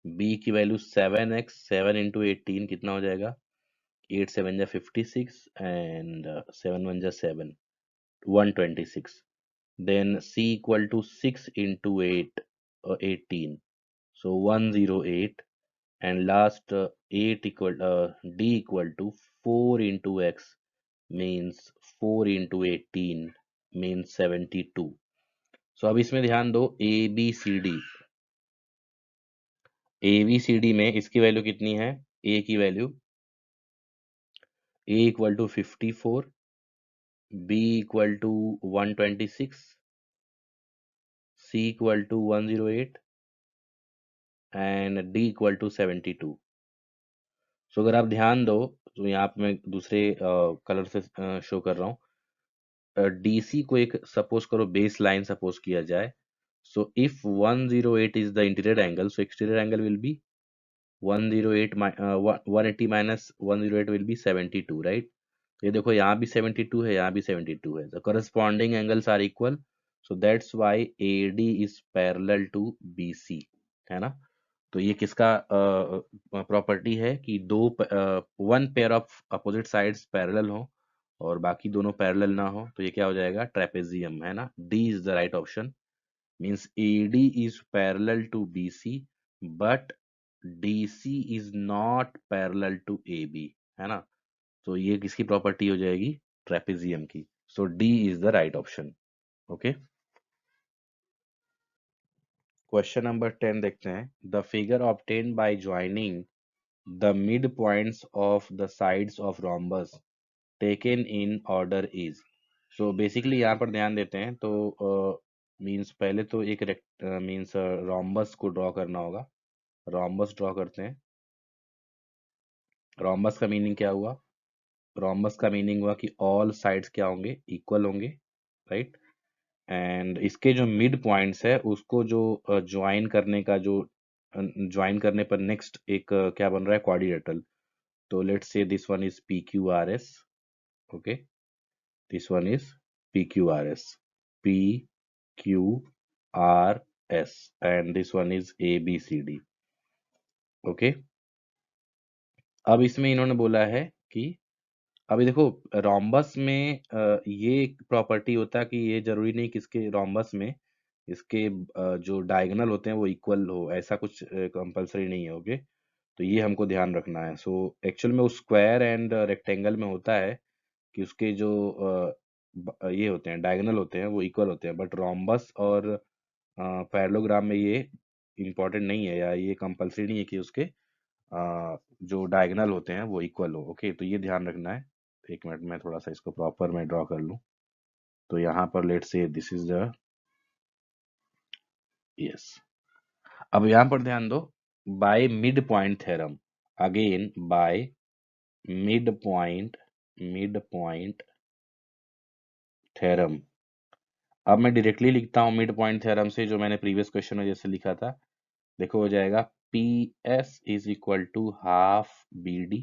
[SPEAKER 1] B की value 7x. 7 into 18 कितना हो जाएगा, 8 7 जा 56 एंड 7 1 जा 7, 126. Then C equal to 6 into 8 18, so 108. And last 8 equal D equal to 4 into x means 4 into 18 means 72. So अब इसमें ध्यान दो, ABCD में इसकी वैल्यू कितनी है, A की value A equal to 54, B equal to 126, C equal to 108 and D equal to 72. So अगर आप ध्यान दो तो यहाँ पे मैं दूसरे कलर से शो कर रहा हूँ. DC को एक सपोज करो बेस लाइन सपोज किया जाए. So if 108 is the interior angle, so exterior angle will B 108 180 minus 108 will be 72, right. ये देखो यहाँ भी 72 है, यहाँ भी 72 है. The corresponding angles are equal, so that's why AD is parallel to BC, है ना. तो ये किसका प्रॉपर्टी है कि one pair of opposite sides parallel हो और बाकी दोनों पैरेलल ना हो, तो ये क्या हो जाएगा, ट्रेपेजियम, है ना. D is the right option. Means AD is parallel to BC but DC is not parallel to AB, है ना। तो ये किसकी प्रॉपर्टी हो जाएगी, ट्रेपेजियम की। So D is the right option. Okay, question number 10 देखते हैं। The figure obtained by joining the mid points of the sides of rhombus taken in order is. So basically यहाँ पर ध्यान देते हैं तो मीन्स पहले तो एक मीन्स रोम्बस को ड्रॉ करना होगा। रोम्बस ड्रॉ करते हैं। रोम्बस का मीनिंग क्या हुआ, रोम्बस का मीनिंग हुआ कि ऑल साइड्स क्या होंगे, इक्वल होंगे, राइट। एंड इसके जो मिड पॉइंट्स है उसको जो ज्वाइन करने का जो ज्वाइन करने पर नेक्स्ट एक क्या बन रहा है, क्वाड्रिलेटरल। तो let's say this one is PQRS। Okay, this one is PQRS, PQRS, and this one is ABCD। Okay, अब इसमें इन्होंने बोला है कि अभी देखो रोम्बस में ये प्रॉपर्टी होता है कि ये जरूरी नहीं कि इसके रोम्बस में इसके जो डायगोनल होते हैं वो इक्वल हो, ऐसा कुछ कंपलसरी नहीं है। ओके, तो ये हमको ध्यान रखना है। सो एक्चुअल में उस स्क्वायर एंड रेक्टेंगल में होता है कि उसके जो ये होते हैं डायगोनल होते हैं वो इक्वल होते हैं, बट रोम्बस और पैरेललोग्राम में ये इम्पोर्टेंट नहीं है या ये कंपलसरी नहीं है कि उसके जो डायगोनल होते हैं वो इक्वल हो। ओके, तो ये ध्यान रखना है। एक मिनट में थोड़ा सा इसको प्रॉपर मैं ड्रॉ कर लूँ। तो यहाँ पर लेट से दिस इज द, यस। अब यहाँ पर ध्यान दो, bye mid point theorem, again bye mid point theorem. अब मैं डायरेक्टली लिखता हूँ मिड पॉइंट थ्योरम से, जो मैंने प्रीवियस क्वेश्चन में जैसे लिखा था। देखो हो जाएगा PS is equal to half BD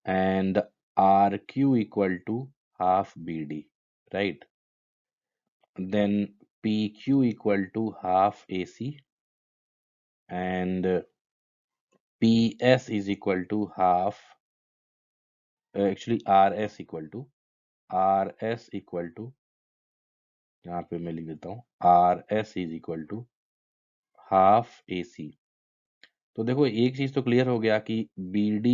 [SPEAKER 1] and RQ equal to half BD, right. Then PQ equal to half AC and PS is equal to half, actually RS equal to, यहाँ पे मैं लिख देता हूँ RS is equal to half AC। तो देखो एक चीज तो क्लियर हो गया कि BD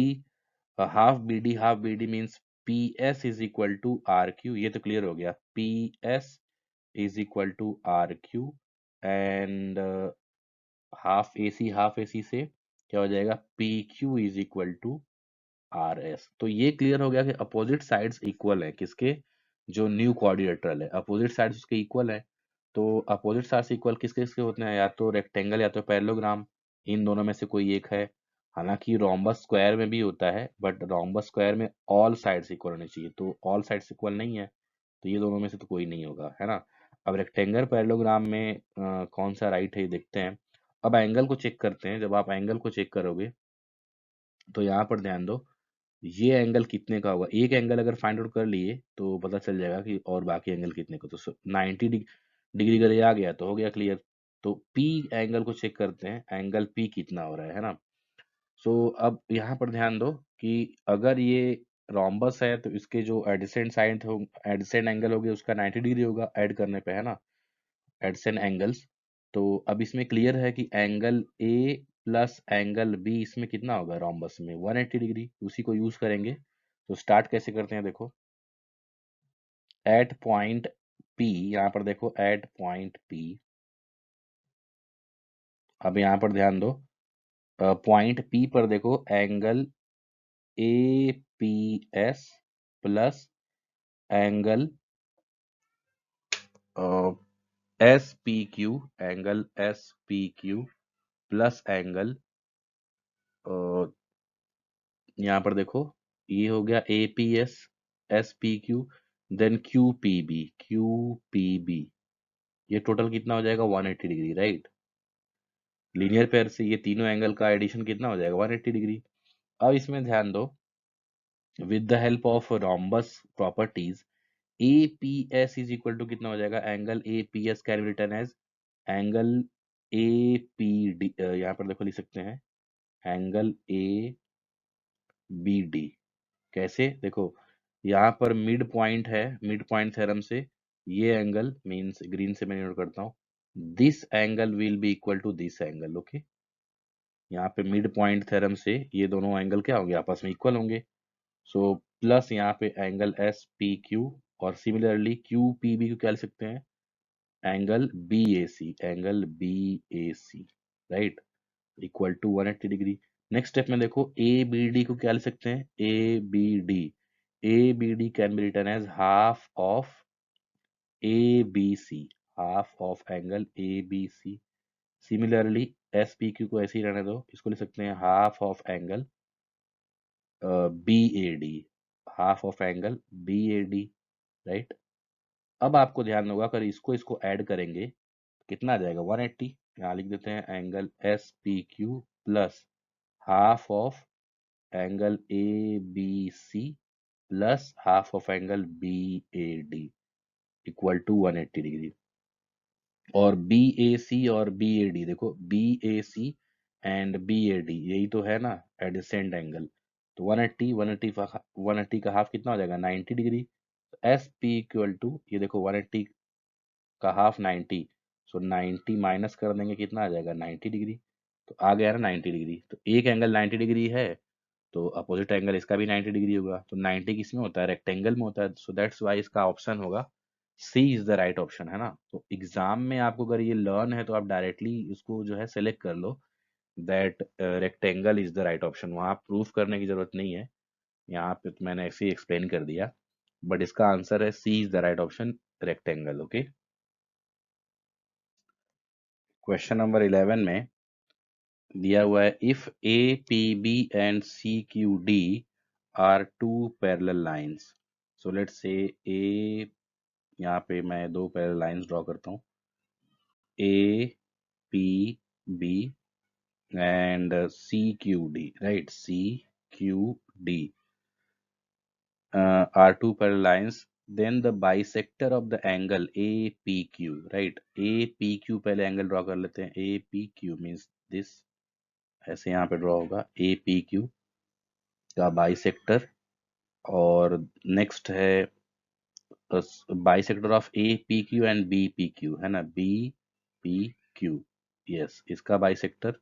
[SPEAKER 1] half B D means PS is equal to RQ, ये तो क्लियर हो गया। PS is equal to RQ and half AC से क्या हो जाएगा, PQ is equal to RS। तो ये क्लियर हो गया कि अपोजिट साइड्स इक्वल है किसके, जो न्यू क्वाड्रिलेटरल है अपोजिट साइड्स उसके इक्वल है। तो अपोजिट साइड्स इक्वल किसके किसके होते हैं, या तो रेक्टेंगल या तो पैरेललोग्राम, इन दोनों में से कोई एक है। हालांकि रोम्बस स्क्वायर में भी होता है बट रोम्बस स्क्वायर में ऑल साइड्स इक्वल होने चाहिए, तो ऑल साइड्स इक्वल नहीं है, तो ये दोनों में से तो कोई नहीं होगा, है ना। अब रेक्टेंगल पैरेललोग्राम में कौन सा राइट है ये देखते हैं। अब एंगल को चेक करते हैं। जब आप एंगल को चेक करोगे तो यहाँ पर ध्यान दो, ये एंगल कितने का होगा। एक एंगल अगर फाइंड आउट कर लिए तो पता चल जाएगा कि और बाकी एंगल कितने का। तो 90 डिग्री अगर ये आ गया तो हो गया क्लियर। तो P एंगल को चेक करते हैं, एंगल P कितना हो रहा है ना। सो अब यहाँ पर ध्यान दो कि अगर ये रोम्बस है तो इसके जो एडजेसेंट साइड हो, एडजेसेंट एंगल होगी उसका 90 डिग्री होगा ऐड करने पे, है ना, एडजेसेंट एंगल्स। तो अब इसमें क्लियर है कि angle A plus angle B इसमें कितना होगा रोम्बस में, 180 डिग्री, उसी को यूज करेंगे। तो स्टार्ट कैसे करते हैं देखो, एट पॉइंट P, यहाँ पर देखो एट पॉइंट P। अब यहाँ पर ध्यान दो, पॉइंट P पर देखो angle APS plus angle SPQ, angle SPQ plus angle यहाँ पर देखो ये हो गया APS SPQ देन QPB। ये टोटल कितना हो जाएगा, 180 डिग्री, राइट। लीनियर पेयर से ये तीनों एंगल का एडिशन कितना हो जाएगा, 180 डिग्री। अब इसमें ध्यान दो, with the help of rhombus properties APS is equal to कितना हो जाएगा, angle APS can be written as angle APD। यहाँ पर देखो लिख सकते हैं एंगल ABD। कैसे देखो, यहाँ पर मिड पॉइंट है, मिड पॉइंट थ्योरम से ये एंगल मीन्स ग्रीन से मैं नोट करता हूँ, this angle will be equal to this angle. Okay, यहाँ पे मिड पॉइंट थ्योरम से ये दोनों एंगल क्या होंगे, आपस में इक्वल होंगे। सो प्लस यहाँ पे एंगल एस पी क्यू, और सिमिलरली क्यू पी बी को क्या लिख सकते हैं, angle B A C, angle B A C, right, equal to 180 degree. Next step में देखो ए बी डी को क्या लिख सकते हैं, A B D, A B D can be written as half of A B C, half of angle A B C. Similarly S P Q को ऐसे ही रहने दो, इसको लिख सकते हैं half of angle B A D, half of angle B A D, right. अब आपको ध्यान होगा अगर इसको इसको ऐड करेंगे कितना आ जाएगा, 180। यहाँ लिख देते हैं angle S P Q plus half of angle A B C plus half of angle B A D equal to 180 degree. और बी ए सी और बी ए डी, देखो B A C and B A D यही तो है ना adjacent angle, तो 180 का half कितना हो जाएगा, 90 degree. S P equal to, ये देखो 180 का हाफ 90, सो 90 माइनस कर देंगे कितना आ जाएगा, 90 डिग्री। तो आ गया ना 90 डिग्री, तो एक एंगल 90 डिग्री है, तो अपोजिट एंगल इसका भी 90 डिग्री होगा। तो 90 किस में होता है, रेक्टेंगल में होता है, सो दैट्स वाई इसका ऑप्शन होगा सी इज द राइट ऑप्शन, है ना। तो एग्जाम में आपको अगर ये लर्न है तो आप डायरेक्टली इसको जो है सेलेक्ट कर लो that rectangle is the right option, वहां प्रूफ करने की जरूरत नहीं है, यहाँ पे तो मैंने ऐसे ही एक्सप्लेन कर दिया, बट इसका आंसर है C is the right option, rectangle. Okay, question number 11 में दिया हुआ है if A P B and C Q D are two parallel lines, so let's say A, यहाँ पे मैं दो पैरेलल लाइंस ड्रॉ करता हूँ, A P B and CQD, right? CQD are two parallel lines. Then the bisector of the angle APQ, right? APQ पहले angle draw कर लेते हैं, APQ means this, ऐसे यहाँ पे ड्रॉ होगा APQ का बाइसेक्टर। और नेक्स्ट है bisector of APQ and BPQ, है ना, BPQ, यस, इसका bisector.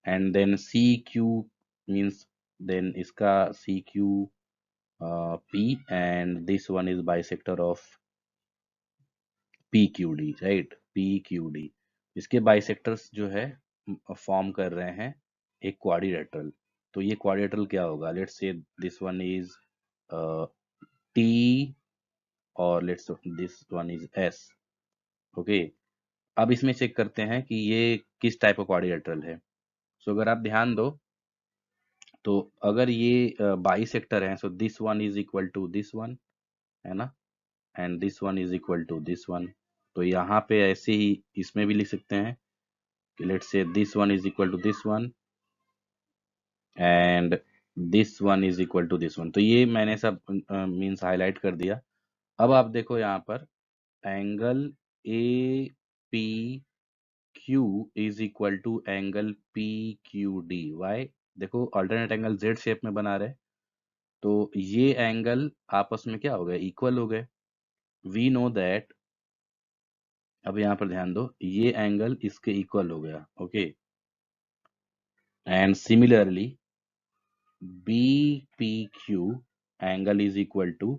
[SPEAKER 1] And then C Q means, then इसका C Q P, and this one is bisector of P Q D, right, P Q D. इसके bisectors जो है form कर रहे हैं एक क्वाड्रिलेटरल। तो ये क्वाड्रिलेटरल क्या होगा, let's say this one is T, और let's this one is S. Okay, अब इसमें चेक करते हैं कि ये किस टाइप का क्वाड्रिलेटरल है। सो अगर आप ध्यान दो तो अगर ये बाई सेक्टर है, so this one is equal to this one, है ना, and this one is equal to this one. तो यहाँ पे ऐसे ही इसमें भी लिख सकते हैं कि let's say this one is equal to this one and this one is equal to this one. तो ये मैंने सब मीन्स हाईलाइट कर दिया। अब आप देखो यहाँ पर angle A P Q is equal to angle P Q D Y. देखो अल्टरनेट एंगल जेड शेप में बना रहे, तो ये एंगल आपस में क्या हो गए, इक्वल हो गए। वी नो दैट, अब यहाँ पर ध्यान दो, ये एंगल इसके इक्वल हो गया। Okay, and similarly B P Q angle is equal to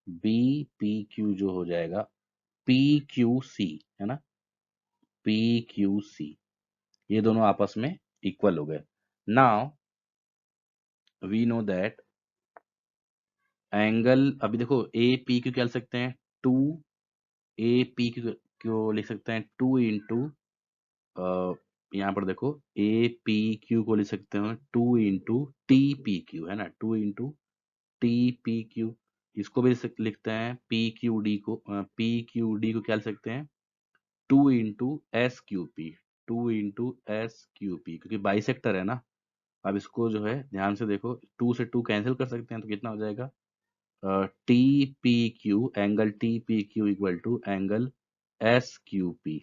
[SPEAKER 1] B P Q जो हो जाएगा पी क्यू सी, है ना, पी क्यू सी, ये दोनों आपस में इक्वल हो गए। Now we know that angle, अभी देखो ए पी क्यू क्या लिख सकते हैं, टू, ए पी क्यू को लिख सकते हैं टू इंटू, यहाँ पर देखो ए पी क्यू को लिख सकते हैं two into T P Q, है ना, two into T P Q. इसको भी लिखते हैं पी क्यू डी को, पी क्यू डी को क्या लिख सकते हैं, two into S Q P, two into S Q P, क्योंकि बाइसेक्टर है ना। अब इसको जो है ध्यान से देखो, टू से टू कैंसिल कर सकते हैं, तो कितना हो जाएगा, T P Q, angle T P Q equal to angle S Q P.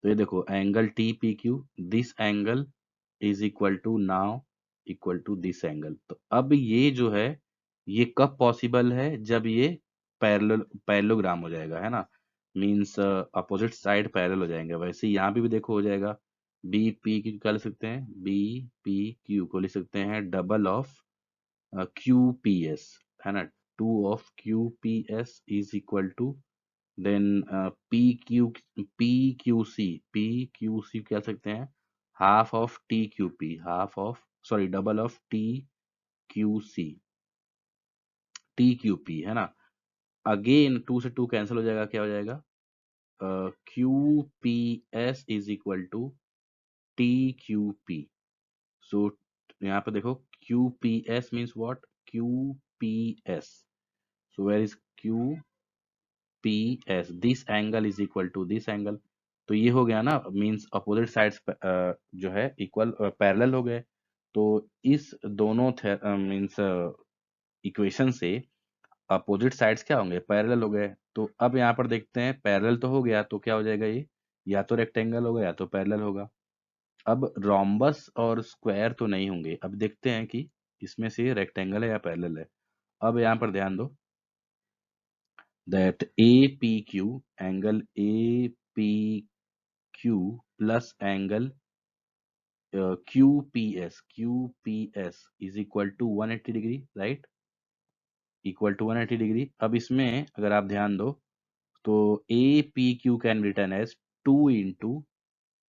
[SPEAKER 1] तो ये देखो angle T P Q, this angle is equal to now equal to this angle. तो अब ये जो है ये कब पॉसिबल है, जब ये पैरेललोग्राम हो जाएगा, है ना। मीन्स अपोजिट साइड पैरेलल हो जाएंगे। वैसे यहाँ पे भी देखो हो जाएगा, बी पी क्यू क्या लिख सकते हैं, बी पी क्यू को लिख सकते हैं double of Q P S, है ना। 2 of Q P S is equal to then P Q, P Q C क्या लिख सकते हैं, half of T Q P, half of sorry double of Q C T Q P, है ना। Again 2 से 2 cancel हो जाएगा, क्या हो जाएगा, Q P S is equal to T Q P. So यहाँ पे देखो Q P S means what, Q P S, so where is Q P S, this angle is equal to this angle. तो ये हो गया ना, means opposite sides जो है इक्वल पैरेलल हो गए। तो इस दोनों मीन्स इक्वेशन से अपोजिट साइड्स क्या होंगे, पैरेलल हो गए। तो अब यहाँ पर देखते हैं, पैरेलल तो हो गया तो क्या हो जाएगा, ये या तो रेक्टेंगल होगा या तो पैरेलल होगा। अब रोम्बस और स्क्वायर तो नहीं होंगे। अब देखते हैं कि इसमें से रेक्टेंगल है या पैरेलल है। अब यहाँ पर ध्यान दो that A P Q, angle A P Q plus angle Q P S is equal to 180 degree, right, equal to 180 degree. अब इसमें अगर आप ध्यान दो तो A P Q can return as 2 into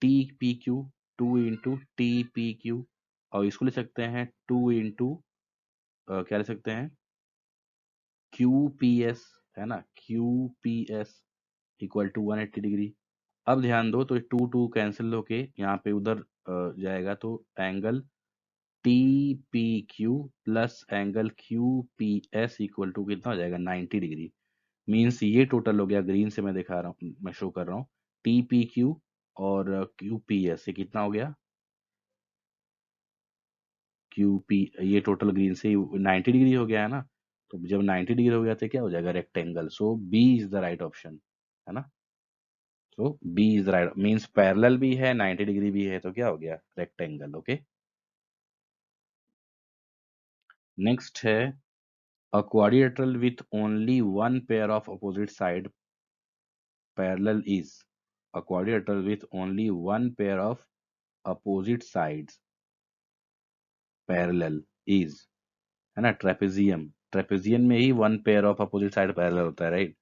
[SPEAKER 1] T P Q, 2 into T P Q, और इसको लिख सकते हैं 2 इंटू क्या लिख सकते हैं, क्यू पी एस, है ना, Q P S equal to 180 degree. अब ध्यान दो तो 2 2 कैंसिल होके यहाँ पे उधर जाएगा, तो angle T P Q plus angle Q P S equal to कितना हो जाएगा, 90 डिग्री। मीन्स ये टोटल हो गया, ग्रीन से मैं दिखा रहा हूँ, मैं शो कर रहा हूँ, टी पी क्यू और क्यू पी एस से कितना हो गया, क्यू पी, ये टोटल ग्रीन से 90 डिग्री हो गया, है ना। तो जब 90 डिग्री हो गया तो क्या हो जाएगा, rectangle. So B is the right option, है ना। So B is the right, means parallel भी है, 90 डिग्री भी है, तो क्या हो गया, रेक्टेंगल। ओके, नेक्स्ट है a quadrilateral with only one pair of opposite side parallel is, a quadrilateral with only one pair of opposite sides parallel is, है ना, ट्रेपेजियम। ट्रेपेजियम में ही one pair of opposite side parallel होता है, right.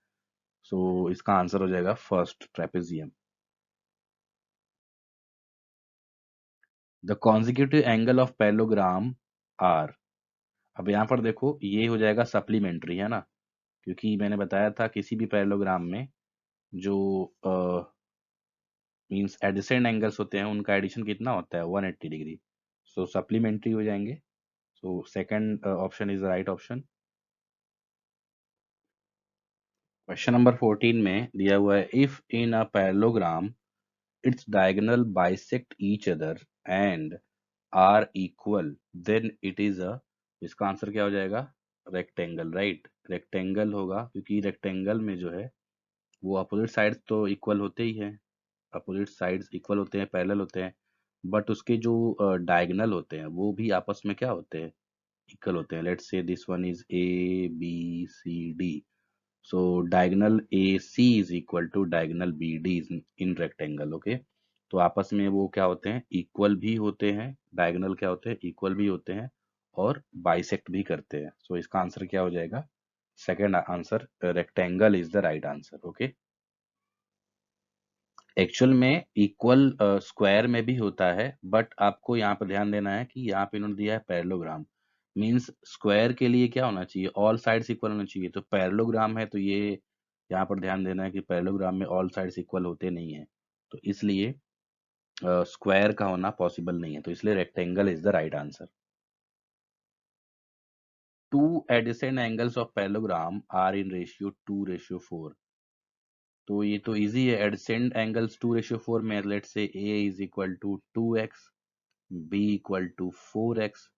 [SPEAKER 1] So इसका answer हो जाएगा first, trapezium. The consecutive angle of parallelogram are. अब यहाँ पर देखो ये हो जाएगा सप्लीमेंट्री, है ना, क्योंकि मैंने बताया था किसी भी पैरेललोग्राम में जो मींस एडजेसेंट एंगल्स होते हैं उनका एडिशन कितना होता है, 180 डिग्री। सो सप्लीमेंट्री हो जाएंगे। So second option is the right option. Question number 14 में दिया हुआ है, if in a parallelogram its diagonal bisect each other and are equal then it is a, इसका आंसर क्या हो जाएगा, रेक्टेंगल, राइट। रेक्टेंगल होगा क्योंकि रेक्टेंगल में जो है वो अपोजिट साइड्स तो इक्वल होते ही हैं, अपोजिट साइड्स इक्वल होते हैं, पैरेलल होते हैं, बट उसके जो डायगोनल होते हैं वो भी आपस में क्या होते हैं, इक्वल होते हैं। Let's say this one is A B C D, so diagonal AC is equal to diagonal BD in rectangle, okay. तो आपस में वो क्या होते हैं, इक्वल भी होते हैं, डायगोनल क्या होते हैं, इक्वल भी होते हैं, और बाइसेक्ट भी करते हैं। सो इसका आंसर क्या हो जाएगा, second answer, rectangle is the right answer, okay. Actual में इक्वल स्क्वायर में भी होता है, बट आपको यहाँ पर ध्यान देना है कि यहाँ पे इन्होंने दिया है पैरेललोग्राम, मींस स्क्वायर के लिए क्या होना चाहिए, ऑल साइड्स इक्वल होना चाहिए। तो पैरेललोग्राम है तो ये यहाँ पर ध्यान देना है कि पैरेललोग्राम में ऑल साइड्स इक्वल होते नहीं है, तो इसलिए स्क्वायर का होना पॉसिबल नहीं है, तो इसलिए rectangle is the right answer. Two adjacent angles of parallelogram are in ratio 2:4। तो ये तो इजी है, एडजेसेंट एंगल्स 2:4 में, let's say A is equal to 2x, B equal to 4x।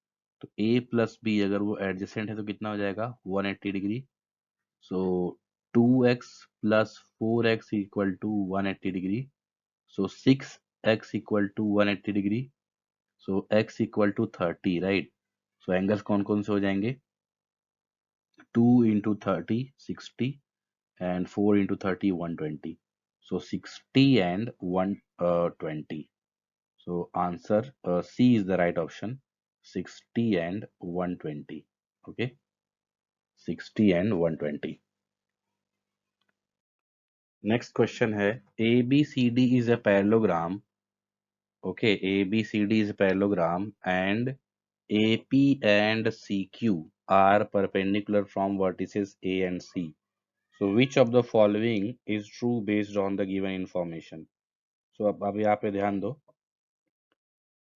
[SPEAKER 1] तो ए प्लस बी अगर वो एडजेसेंट है तो कितना हो जाएगा, 180 degree. So 2x plus 4x equal to 180 degree. So 6x equal to 180 degree. So x equal to 30, right. So angles कौन कौन से हो जाएंगे, 2 into 30 60, and 4 into 30, 120. So 60 and 120. So answer C is the right option. 60 and 120. Okay, 60 and 120. Next question है ABCD is a parallelogram. Okay, ABCD is a parallelogram and AP and CQ are perpendicular from vertices A and C. So which of the following is true based on the given information? So अब यहाँ पे ध्यान दो,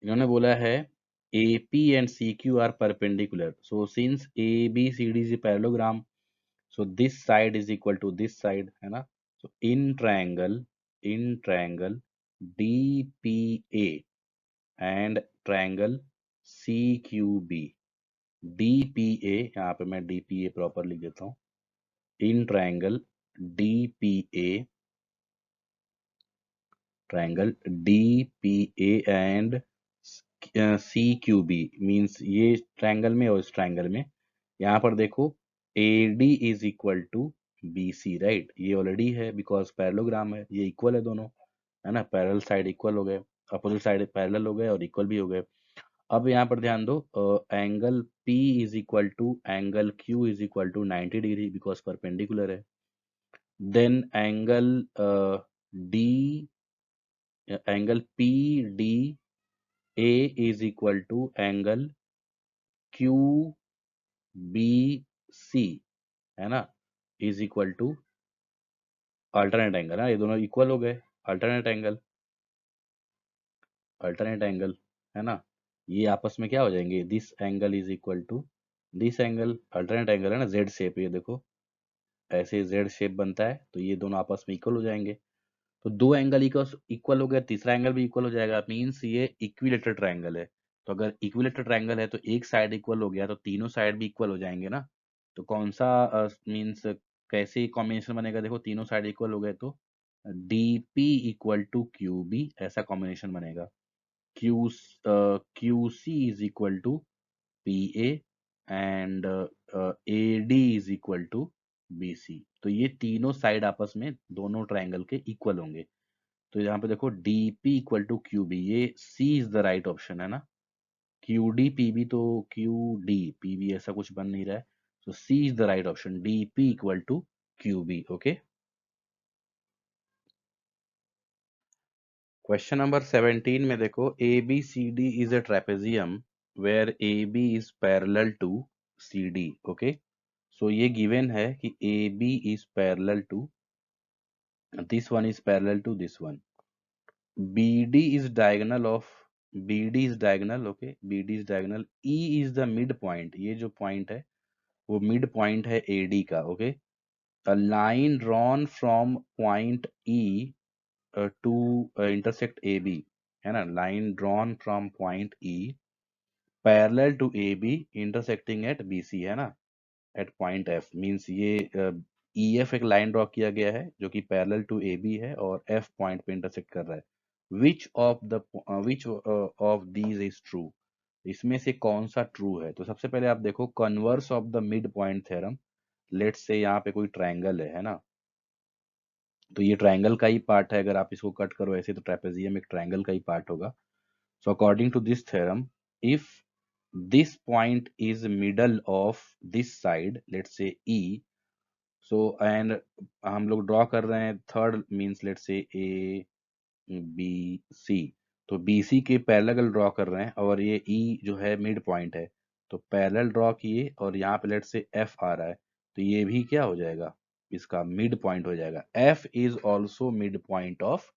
[SPEAKER 1] इन्होंने बोला है AP and CQ are perpendicular. So since ABCD is a parallelogram, so this side is equal to this side, है ना? So in triangle DPA and triangle CQB, DPA, यहाँ पे मैं DPA प्रॉपर लिख देता हूँ, in triangle DPA and CQB means ये triangle में और इस ट्रायंगल में, यहाँ पर देखो AD is equal to BC, right? ये ऑलरेडी है बिकॉज पैरेललोग्राम है, ये इक्वल है दोनों, है ना? पैरेलल साइड इक्वल हो गए, अपोजिट साइड पैरेलल हो गए और इक्वल भी हो गए। अब यहाँ पर ध्यान दो, angle P is equal to angle Q is equal to 90 degree because perpendicular है। Then angle PDA is equal to angle QBC, है ना? Is equal to alternate angle, है ये दोनों इक्वल हो गए, अल्टरनेट एंगल, है ना? ये आपस में क्या हो जाएंगे, this angle is equal to this angle, alternate angle है ना, जेड शेप, ये देखो ऐसे जेड शेप बनता है, तो ये दोनों आपस में इक्वल हो जाएंगे। तो दो एंगल इक्वल हो गया, तीसरा एंगल भी इक्वल हो जाएगा, मीन्स ये इक्विलेटरल ट्रायंगल है। तो अगर इक्विलेटरल ट्रायंगल है तो एक साइड इक्वल हो गया तो तीनों साइड भी इक्वल हो जाएंगे ना। तो कौन सा मीन्स कैसे कॉम्बिनेशन बनेगा, देखो तीनों साइड इक्वल हो गए तो DP इक्वल टू QB ऐसा कॉम्बिनेशन बनेगा। QC is equal to PA and AD is equal to BC। तो ये तीनों साइड आपस में दोनों ट्रायंगल के इक्वल होंगे। तो यहाँ पे देखो DP इक्वल टू QB, ये C is the right option, है ना? QD PB, तो QD PB ऐसा कुछ बन नहीं रहा है, तो C is the right option, DP equal to QB। Okay, question number 17 में देखो ABCD is a trapezium where AB is parallel to CD। Okay, so ये गिवन है कि AB is parallel to this one, is parallel to this one. BD is diagonal of BD is diagonal, okay, BD is diagonal, E is the mid point, ये जो point है वो mid point है AD का। Okay, a line drawn from point E to intersect AB, है ना? Line drawn from point E parallel to AB intersecting at BC, है ना? एट पॉइंट F, मीन्स ये EF एक लाइन ड्रॉ किया गया है जो कि पैरेलल टू AB है और F पॉइंट पे इंटरसेक्ट कर रहा है। Which of these is true, इसमें से कौन सा ट्रू है? तो सबसे पहले आप देखो converse of the mid point theorem. Let's say यहाँ पे कोई ट्रायंगल है ना? तो ये ट्रायंगल का ही पार्ट है, अगर आप इसको कट करो ऐसे तो ट्रेपेजियम एक ट्रायंगल का ही पार्ट होगा। So according to this theorem, if this point is middle of this side, let's say E, so and हम लोग ड्रॉ कर रहे हैं थर्ड, मींस लेट्स से ABC, तो BC के पैरेलल ड्रॉ कर रहे हैं और ये E जो है मिड पॉइंट है, तो पैरेलल ड्रॉ किए और यहाँ पे लेट्स से F आ रहा है, तो ये भी क्या हो जाएगा, इसका मिड पॉइंट हो जाएगा। F is also mid point of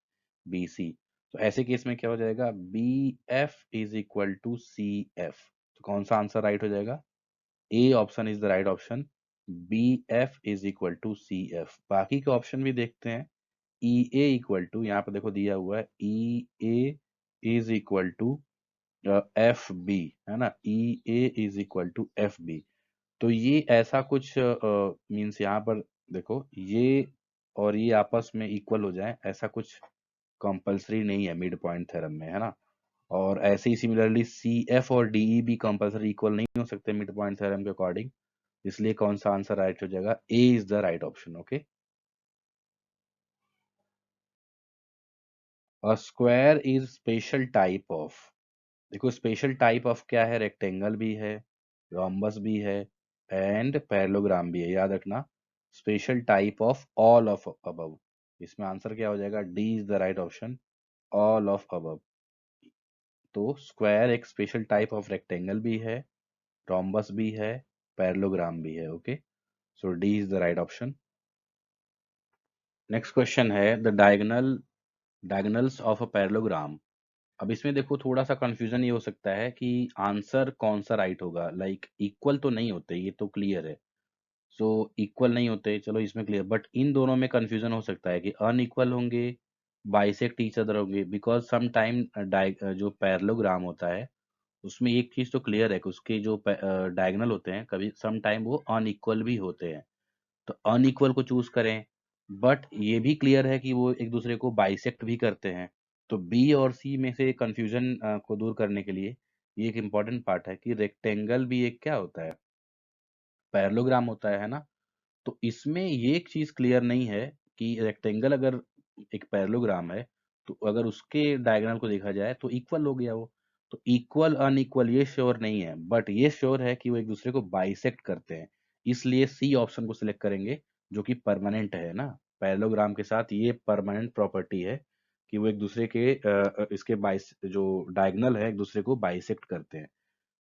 [SPEAKER 1] BC। तो ऐसे केस में क्या हो जाएगा, BF is equal to CF। तो कौन सा आंसर राइट हो जाएगा? A option is the right option, BF is equal to CF। बाकी के ऑप्शन भी देखते हैं। EA इक्वल टू, यहाँ पे देखो दिया हुआ है EA is equal to FB, है ना? EA is equal to FB। तो ये ऐसा कुछ मीन्स यहाँ पर देखो ये और ये आपस में इक्वल हो जाए, ऐसा कुछ कंपलसरी नहीं है मिड पॉइंट थ्योरम में, है ना? और ऐसे ही सिमिलरली CF और DE भी कंपलसरी इक्वल नहीं हो सकते मिड पॉइंट थ्योरम के अकॉर्डिंग, इसलिए कौन सा आंसर राइट हो जाएगा? A is the right option. Okay, a square is special type of, देखो स्पेशल टाइप ऑफ क्या है, रेक्टेंगल भी है, रोम्बस भी है एंड पैरेललोग्राम भी है, याद रखना। Special type of all of above, इसमें आंसर क्या हो जाएगा, D is the right option, all of above. तो स्क्वायर एक स्पेशल टाइप ऑफ रेक्टेंगल भी है, रोम्बस भी है, पैरेललोग्राम भी है। Okay, so D is the right option. Next question है the diagonals of a parallelogram. अब इसमें देखो थोड़ा सा कंफ्यूजन ये हो सकता है कि आंसर कौन सा राइट होगा, लाइक इक्वल तो नहीं होते, ये तो क्लियर है। सो इक्वल नहीं होते, चलो इसमें क्लियर, बट इन दोनों में कंफ्यूजन हो सकता है कि अनइक्वल होंगे, बाइसेक्ट ईच अदर होंगे, बिकॉज सम टाइम जो पैरेललोग्राम होता है उसमें एक चीज तो क्लियर है कि उसके जो डायगोनल होते हैं कभी सम टाइम वो अनइक्वल भी होते हैं, तो अनइक्वल को चूज करें। बट ये भी क्लियर है कि वो एक दूसरे को बाइसेक्ट भी करते हैं। तो बी और सी में से कंफ्यूजन को दूर करने के लिए ये एक इम्पॉर्टेंट पार्ट है कि रेक्टेंगल भी एक क्या होता है, पैरेललोग्राम होता है ना। तो इसमें ये एक चीज क्लियर नहीं है कि रेक्टेंगल अगर एक पैरेललोग्राम है तो अगर उसके डायगोनल को देखा जाए तो इक्वल हो गया वो। तो इक्वल अनइक्वल ये श्योर नहीं है, बट ये श्योर है कि वो एक दूसरे को बाइसेक्ट करते हैं। इसलिए सी ऑप्शन को सिलेक्ट करेंगे, जो कि परमानेंट है ना, पैरेललोग्राम के साथ ये परमानेंट प्रॉपर्टी है कि वो एक दूसरे के इसके बाइस जो डायगोनल है एक दूसरे को बाइसेक्ट करते हैं।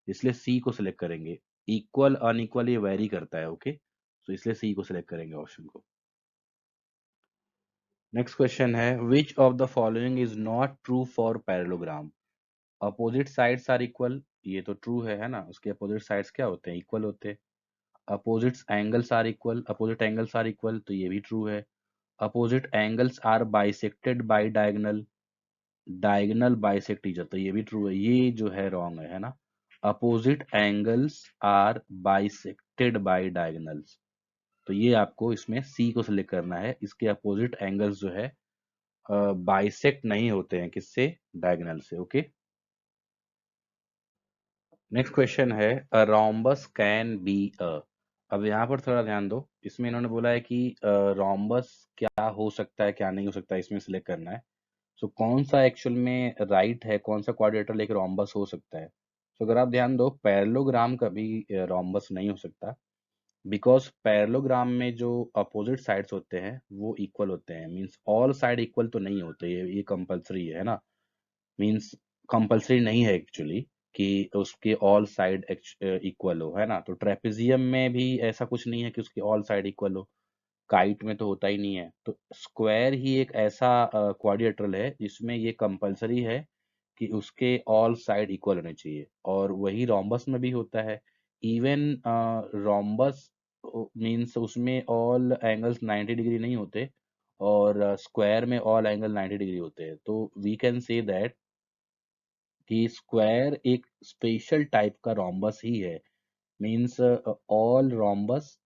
[SPEAKER 1] इसलिए सी को सिलेक्ट करेंगे। इक्वल अनइक्वल ये वेरी करता है। ओके, तो इसलिए सी को सिलेक्ट करेंगे ऑप्शन को। नेक्स्ट क्वेश्चन है which of the following is not true for parallelogram. Opposite sides are equal, ये तो ट्रू है ना, उसके अपोजिट साइड्स क्या होते हैं, इक्वल होते हैं। Opposite angles are equal, opposite angles are equal, तो ये भी ट्रू है। Opposite angles are bisected by diagonal, diagonal bisect each other, तो ये भी ट्रू है। ये जो है रॉन्ग है ना, opposite angles are bisected by diagonals, तो ये आपको इसमें सी को सिलेक्ट करना है। इसके अपोजिट एंगल्स जो है बाइसेक्ट नहीं होते हैं किससे, डायगोनल से। ओके, नेक्स्ट क्वेश्चन है a rhombus can be a. अब यहाँ पर थोड़ा ध्यान दो, इसमें इन्होंने बोला है कि रोम्बस क्या हो सकता है क्या नहीं हो सकता है, इसमें सिलेक्ट करना है। सो कौन सा एक्चुअल में राइट है, कौन सा क्वाड्रेटर लेकर रोम्बस हो सकता है। तो अगर आप ध्यान दो पैरेललोग्राम कभी रोम्बस नहीं हो सकता, बिकॉज पैरेललोग्राम में जो अपोजिट साइड्स होते हैं वो इक्वल होते हैं, मींस ऑल साइड इक्वल तो नहीं होते, ये कंपलसरी है ना, मींस कंपलसरी नहीं है एक्चुअली कि उसके ऑल साइड इक्वल हो, है ना। तो ट्रेपेजियम में भी ऐसा कुछ नहीं है कि उसकी ऑल साइड इक्वल हो, काइट में तो होता ही नहीं है। तो स्क्वायर ही एक ऐसा क्वाड्रिलेटरल है जिसमें ये कंपलसरी है कि उसके ऑल साइड इक्वल होने चाहिए, और वही रोम्बस में भी होता है। इवन रोम्बस मींस उसमें ऑल एंगल्स 90 डिग्री नहीं होते, और स्क्वायर में ऑल एंगल 90 डिग्री होते हैं। तो वी कैन से दैट कि स्क्वायर एक स्पेशल टाइप का रोम्बस ही है, means all rhombus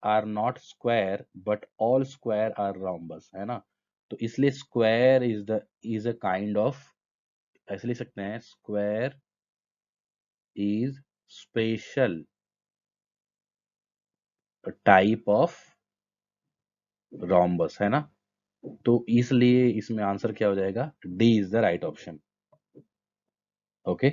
[SPEAKER 1] are not square but all square are rhombus, है ना। तो इसलिए square is a kind of, ऐसे लिख सकते हैं, square is special type of rhombus, है ना। तो इसलिए इसमें आंसर क्या हो जाएगा, D is the right option. Okay,